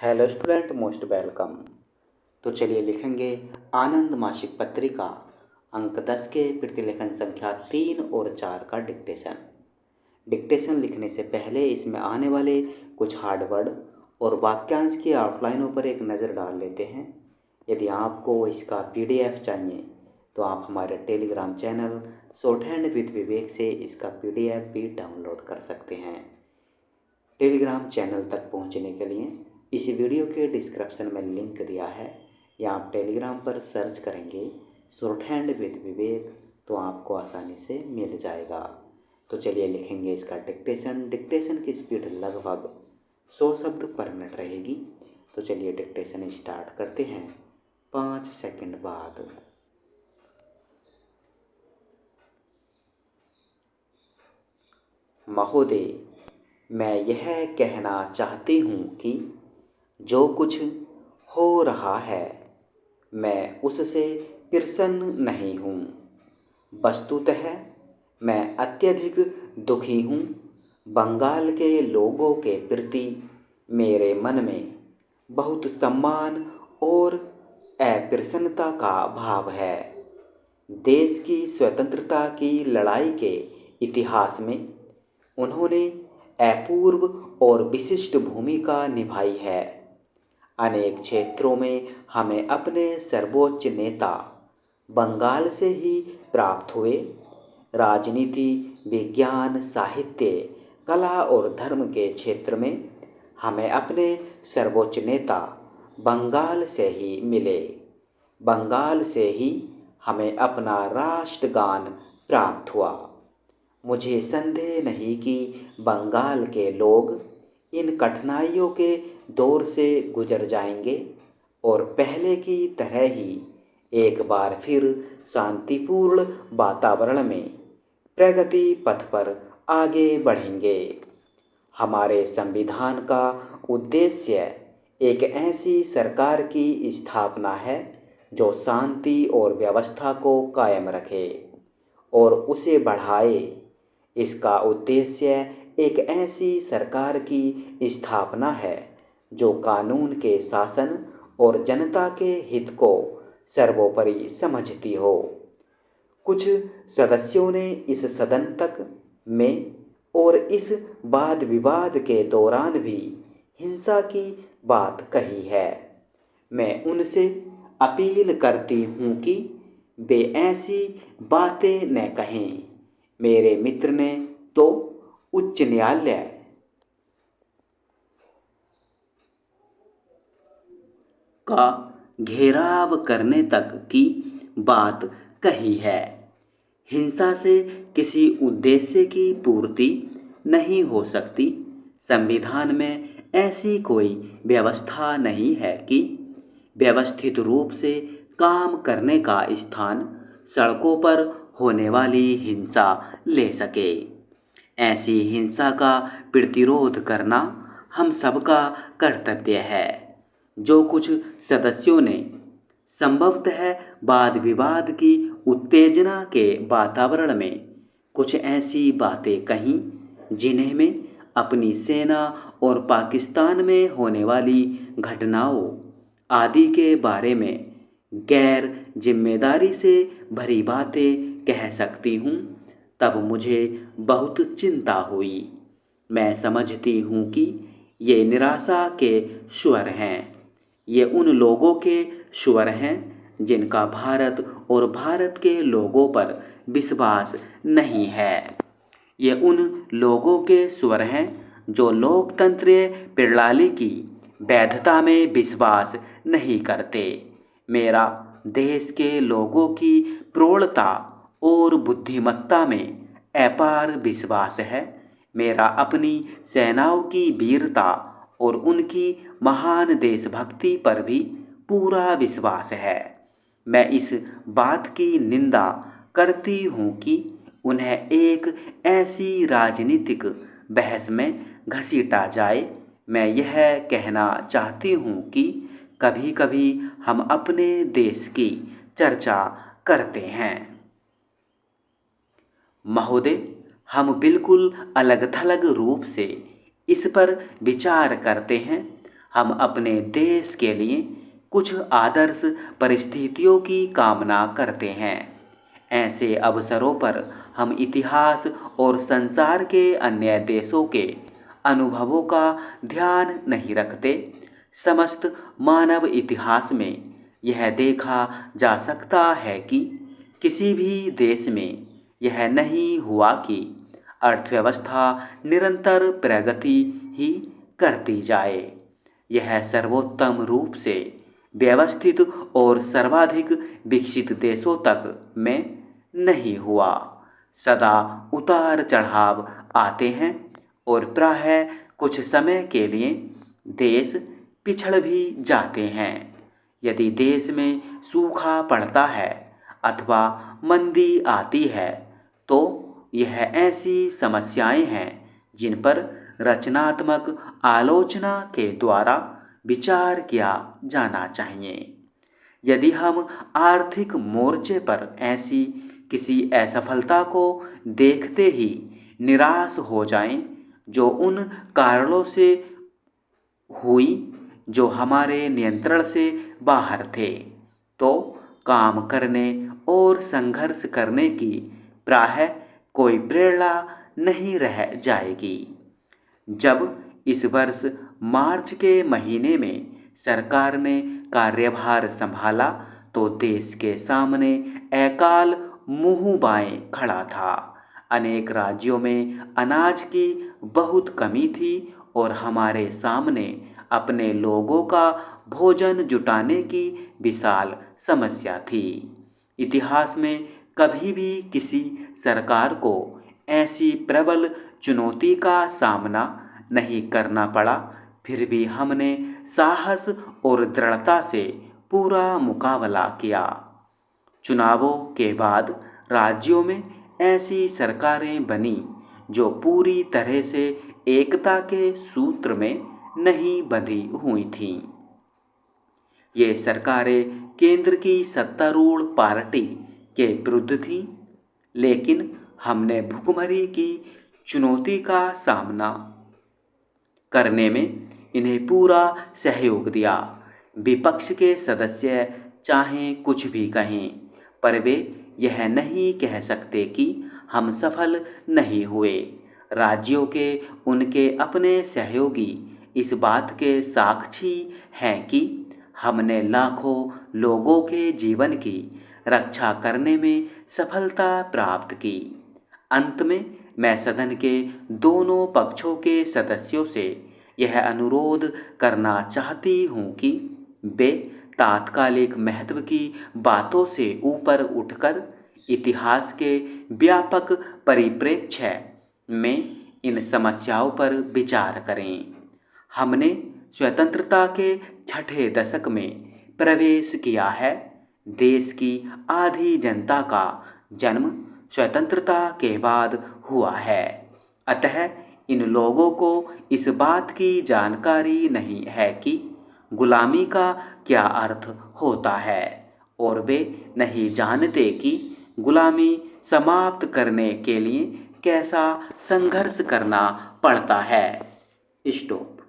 Hello student, most welcome. तो चलिए लिखेंगे आनंद मासिक पत्रिका अंक 10 के प्रतिलेखन संख्या 3 और 4 का डिक्टेशन। डिक्टेशन लिखने से पहले इसमें आने वाले कुछ हार्ड वर्ड और वाक्यांश की आउटलाइनों पर एक नज़र डाल लेते हैं। यदि आपको इसका PDF चाहिए तो आप हमारे Telegram channel shorthand with Vivek से इसका PDF भी डाउनलोड कर सकते हैं। टेलीग्राम चैनल तक पहुंचने के लिए इस वीडियो के डिस्क्रिप्शन में लिंक दिया है, या आप टेलीग्राम पर सर्च करेंगे शॉर्ट हैंड विद विवेक तो आपको आसानी से मिल जाएगा। तो चलिए लिखेंगे इसका डिक्टेशन। डिक्टेशन की स्पीड लगभग 100 शब्द पर मिनट रहेगी। तो चलिए डिक्टेशन स्टार्ट करते हैं 5 सेकंड बाद। महोदय, मैं यह कहना चाहती हूँ कि जो कुछ हो रहा है मैं उससे प्रसन्न नहीं हूँ। वस्तुतः मैं अत्यधिक दुखी हूँ। बंगाल के लोगों के प्रति मेरे मन में बहुत सम्मान और अप्रसन्नता का भाव है। देश की स्वतंत्रता की लड़ाई के इतिहास में उन्होंने अपूर्व और विशिष्ट भूमिका निभाई है। अनेक क्षेत्रों में हमें अपने सर्वोच्च नेता बंगाल से ही प्राप्त हुए। राजनीति, विज्ञान, साहित्य, कला और धर्म के क्षेत्र में हमें अपने सर्वोच्च नेता बंगाल से ही मिले। बंगाल से ही हमें अपना राष्ट्रगान प्राप्त हुआ। मुझे संदेह नहीं कि बंगाल के लोग इन कठिनाइयों के दौर से गुजर जाएंगे और पहले की तरह ही एक बार फिर शांतिपूर्ण वातावरण में प्रगति पथ पर आगे बढ़ेंगे। हमारे संविधान का उद्देश्य एक ऐसी सरकार की स्थापना है जो शांति और व्यवस्था को कायम रखे और उसे बढ़ाए। इसका उद्देश्य एक ऐसी सरकार की स्थापना है जो कानून के शासन और जनता के हित को सर्वोपरि समझती हो। कुछ सदस्यों ने इस सदन तक में और इस वाद विवाद के दौरान भी हिंसा की बात कही है। मैं उनसे अपील करती हूँ कि वे ऐसी बातें न कहें। मेरे मित्र ने तो उच्च न्यायालय का घेराव करने तक की बात कही है। हिंसा से किसी उद्देश्य की पूर्ति नहीं हो सकती। संविधान में ऐसी कोई व्यवस्था नहीं है कि व्यवस्थित रूप से काम करने का स्थान सड़कों पर होने वाली हिंसा ले सके। ऐसी हिंसा का प्रतिरोध करना हम सबका कर्तव्य है। जो कुछ सदस्यों ने संभवतः वाद विवाद की उत्तेजना के वातावरण में कुछ ऐसी बातें कहीं जिन्हें में अपनी सेना और पाकिस्तान में होने वाली घटनाओं आदि के बारे में गैर जिम्मेदारी से भरी बातें कह सकती हूँ, तब मुझे बहुत चिंता हुई। मैं समझती हूँ कि ये निराशा के स्वर हैं। ये उन लोगों के स्वर हैं जिनका भारत और भारत के लोगों पर विश्वास नहीं है। ये उन लोगों के स्वर हैं जो लोकतंत्रीय प्रणाली की वैधता में विश्वास नहीं करते। मेरा देश के लोगों की प्रौढ़ता और बुद्धिमत्ता में अपार विश्वास है। मेरा अपनी सेनाओं की वीरता और उनकी महान देशभक्ति पर भी पूरा विश्वास है। मैं इस बात की निंदा करती हूँ कि उन्हें एक ऐसी राजनीतिक बहस में घसीटा जाए। मैं यह कहना चाहती हूँ कि कभी कभी हम अपने देश की चर्चा करते हैं। महोदय, हम बिल्कुल अलग थलग रूप से इस पर विचार करते हैं। हम अपने देश के लिए कुछ आदर्श परिस्थितियों की कामना करते हैं। ऐसे अवसरों पर हम इतिहास और संसार के अन्य देशों के अनुभवों का ध्यान नहीं रखते। समस्त मानव इतिहास में यह देखा जा सकता है कि किसी भी देश में यह नहीं हुआ कि अर्थव्यवस्था निरंतर प्रगति ही करती जाए। यह सर्वोत्तम रूप से व्यवस्थित और सर्वाधिक विकसित देशों तक में नहीं हुआ। सदा उतार चढ़ाव आते हैं और प्रायः कुछ समय के लिए देश पिछड़ भी जाते हैं। यदि देश में सूखा पड़ता है अथवा मंदी आती है तो यह ऐसी समस्याएं हैं जिन पर रचनात्मक आलोचना के द्वारा विचार किया जाना चाहिए। यदि हम आर्थिक मोर्चे पर ऐसी किसी असफलता को देखते ही निराश हो जाएं जो उन कारणों से हुई जो हमारे नियंत्रण से बाहर थे, तो काम करने और संघर्ष करने की प्रायः कोई प्रेरणा नहीं रह जाएगी। जब इस वर्ष मार्च के महीने में सरकार ने कार्यभार संभाला तो देश के सामने अकाल मुंह बाएं खड़ा था। अनेक राज्यों में अनाज की बहुत कमी थी और हमारे सामने अपने लोगों का भोजन जुटाने की विशाल समस्या थी। इतिहास में कभी भी किसी सरकार को ऐसी प्रबल चुनौती का सामना नहीं करना पड़ा, फिर भी हमने साहस और दृढ़ता से पूरा मुकाबला किया। चुनावों के बाद राज्यों में ऐसी सरकारें बनी जो पूरी तरह से एकता के सूत्र में नहीं बंधी हुई थीं। ये सरकारें केंद्र की सत्तारूढ़ पार्टी के विरुद्ध थीं, लेकिन हमने भुखमरी की चुनौती का सामना करने में इन्हें पूरा सहयोग दिया। विपक्ष के सदस्य चाहे कुछ भी कहें, पर वे यह नहीं कह सकते कि हम सफल नहीं हुए। राज्यों के उनके अपने सहयोगी इस बात के साक्षी हैं कि हमने लाखों लोगों के जीवन की रक्षा करने में सफलता प्राप्त की। अंत में मैं सदन के दोनों पक्षों के सदस्यों से यह अनुरोध करना चाहती हूँ कि वे तात्कालिक महत्व की बातों से ऊपर उठकर इतिहास के व्यापक परिप्रेक्ष्य में इन समस्याओं पर विचार करें। हमने स्वतंत्रता के छठे दशक में प्रवेश किया है। देश की आधी जनता का जन्म स्वतंत्रता के बाद हुआ है। अतः इन लोगों को इस बात की जानकारी नहीं है कि गुलामी का क्या अर्थ होता है और वे नहीं जानते कि गुलामी समाप्त करने के लिए कैसा संघर्ष करना पड़ता है। स्टॉप।